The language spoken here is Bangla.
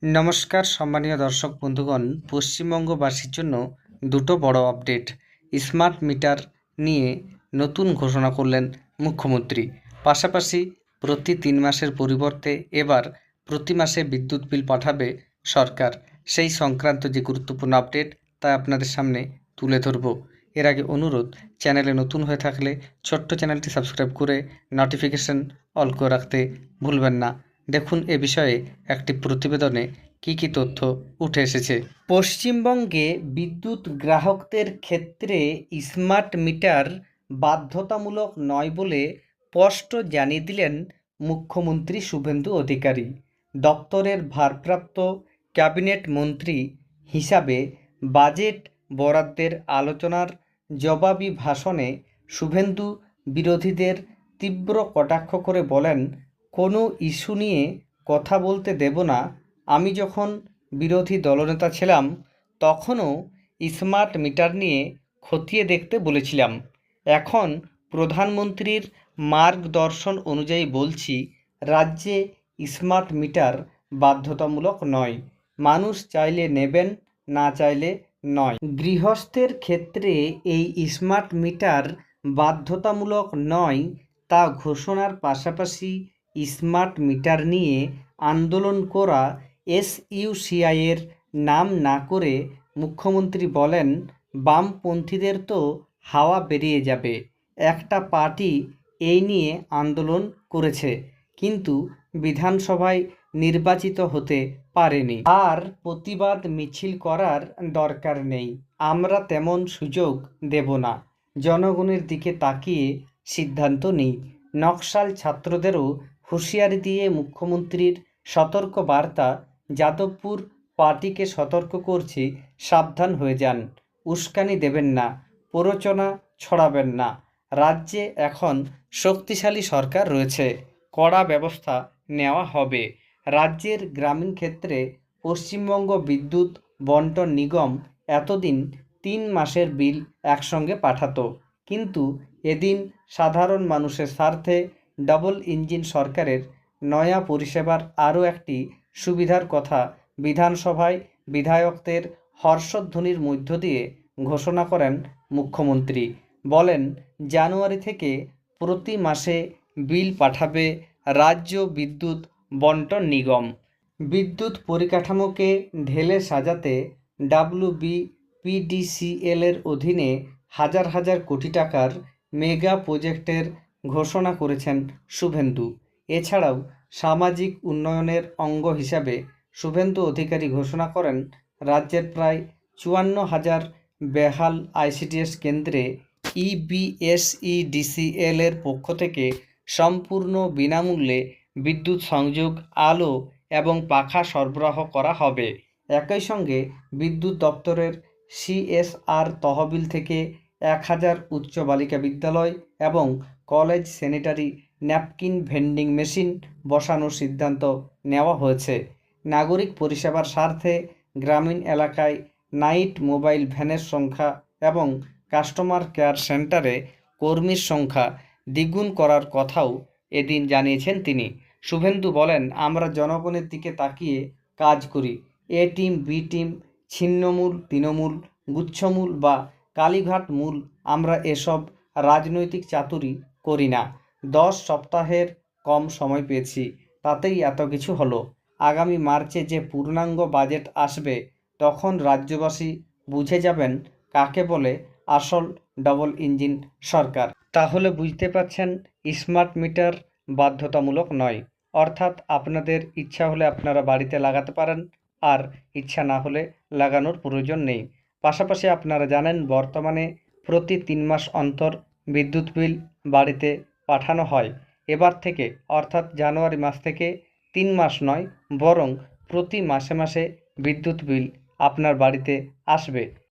নমস্কার সম্মানীয় দর্শক বন্ধুগণ, পশ্চিমবঙ্গবাসীর জন্য দুটো বড় আপডেট। স্মার্ট মিটার নিয়ে নতুন ঘোষণা করলেন মুখ্যমন্ত্রী। পাশাপাশি প্রতি 3 মাসের পরিবর্তে এবার প্রতি মাসে বিদ্যুৎ বিল পাঠাবে সরকার। সেই সংক্রান্ত যে গুরুত্বপূর্ণ আপডেট তা আপনাদের সামনে তুলে ধরব। এর আগে অনুরোধ, চ্যানেলে নতুন হয়ে থাকলে ছোট্ট চ্যানেলটি সাবস্ক্রাইব করে নোটিফিকেশন অল করে রাখতে ভুলবেন না। দেখুন এ বিষয়ে একটি প্রতিবেদনে কি তথ্য উঠে এসেছে। পশ্চিমবঙ্গে বিদ্যুৎ গ্রাহকদের ক্ষেত্রে স্মার্ট মিটার বাধ্যতামূলক নয় বলে স্পষ্ট জানিয়ে দিলেন মুখ্যমন্ত্রী শুভেন্দু অধিকারী। দপ্তরের ভারপ্রাপ্ত ক্যাবিনেট মন্ত্রী হিসাবে বাজেট বরাদ্দের আলোচনার জবাবি ভাষণে শুভেন্দু বিরোধীদের তীব্র কটাক্ষ করে বলেন, কোনো ইস্যু নিয়ে কথা বলতে দেব না। আমি যখন বিরোধী দলনেতা ছিলাম তখনও স্মার্ট মিটার নিয়ে খতিয়ে দেখতে বলেছিলাম। এখন প্রধানমন্ত্রীর মার্গদর্শন অনুযায়ী বলছি, রাজ্যে স্মার্ট মিটার বাধ্যতামূলক নয়। মানুষ চাইলে নেবেন, না চাইলে নয়। গৃহস্থের ক্ষেত্রে এই স্মার্ট মিটার বাধ্যতামূলক নয় তা ঘোষণার পাশাপাশি স্মার্ট মিটার নিয়ে আন্দোলন করা এসইউসিআইয়ের নাম না করে মুখ্যমন্ত্রী বলেন, বামপন্থীদের তো হাওয়া বেরিয়ে যাবে। একটা পার্টি এই নিয়ে আন্দোলন করেছে, কিন্তু বিধানসভায় নির্বাচিত হতে পারেনি। আর প্রতিবাদ মিছিল করার দরকার নেই। আমরা তেমন সুযোগ দেব না। জনগণের দিকে তাকিয়ে সিদ্ধান্ত নিই। নকশাল ছাত্রদেরও হুঁশিয়ারি দিয়ে মুখ্যমন্ত্রীর সতর্ক বার্তা। যাদবপুর পার্টিকে সতর্ক করছি, সাবধান হয়ে যান। উস্কানি দেবেন না, প্ররোচনা ছড়াবেন না। রাজ্যে এখন শক্তিশালী সরকার রয়েছে, কড়া ব্যবস্থা নেওয়া হবে। রাজ্যের গ্রামীণ ক্ষেত্রে পশ্চিমবঙ্গ বিদ্যুৎ বণ্টন নিগম এতদিন 3 মাসের বিল একসঙ্গে পাঠাতো, কিন্তু এদিন সাধারণ মানুষের স্বার্থে ডবল ইঞ্জিন সরকারের নয়া পরিষেবার আরও একটি সুবিধার কথা বিধানসভায় বিধায়কদের হর্ষধ্বনির মধ্য দিয়ে ঘোষণা করেন মুখ্যমন্ত্রী। বলেন, জানুয়ারি থেকে প্রতি মাসে বিল পাঠাবে রাজ্য বিদ্যুৎ বণ্টন নিগম। বিদ্যুৎ পরিকাঠামোকে ঢেলে সাজাতে WBPDCL-এর অধীনে হাজার হাজার কোটি টাকার মেগা প্রজেক্টের ঘোষণা করেছেন শুভেন্দু। এছাড়াও সামাজিক উন্নয়নের অঙ্গ হিসাবে শুভেন্দু অধিকারী ঘোষণা করেন, রাজ্যের প্রায় 54,000 বেহাল ICTS কেন্দ্রে EBSEDCL-এর পক্ষ থেকে সম্পূর্ণ বিনামূল্যে বিদ্যুৎ সংযোগ, আলো এবং পাখা সরবরাহ করা হবে। একই সঙ্গে বিদ্যুৎ দপ্তরের CSR তহবিল থেকে 1000 উচ্চ বালিকা বিদ্যালয় এবং college sanitary napkin vending machine বসানোর সিদ্ধান্ত নেওয়া হয়েছে। নাগরিক পরিষেবার স্বার্থে গ্রামীণ এলাকায় নাইট মোবাইল ভ্যানের সংখ্যা এবং কাস্টমার কেয়ার সেন্টারে কর্মীর সংখ্যা দ্বিগুণ করার কথাও এদিন জানিয়েছেন তিনি। শুভেন্দু বলেন, আমরা জনগণের দিকে তাকিয়ে কাজ করি। এ টিম, বি টিম, ছিন্নমূল, তৃণমূল, গুচ্ছমূল বা কালীঘাট মূল, আমরা এসব রাজনৈতিক চাতুরি করি না। 10 সপ্তাহের কম সময় পেয়েছি, তাতেই এত কিছু হলো। আগামী মার্চে যে পূর্ণাঙ্গ বাজেট আসবে, তখন রাজ্যবাসী বুঝে যাবেন কাকে বলে আসল ডবল ইঞ্জিন সরকার। তাহলে বুঝতে পারছেন, স্মার্ট মিটার বাধ্যতামূলক নয়। অর্থাৎ আপনাদের ইচ্ছা হলে আপনারা বাড়িতে লাগাতে পারেন, আর ইচ্ছা না হলে লাগানোর প্রয়োজন নেই। পাশাপাশি আপনারা জানেন, বর্তমানে প্রতি 3 মাস অন্তর বিদ্যুৎ বিল বাড়িতে পাঠানো হয়। এবার থেকে অর্থাৎ জানুয়ারি মাস থেকে 3 মাস নয়, বরং প্রতি মাসে মাসে বিদ্যুৎ বিল আপনার বাড়িতে আসবে।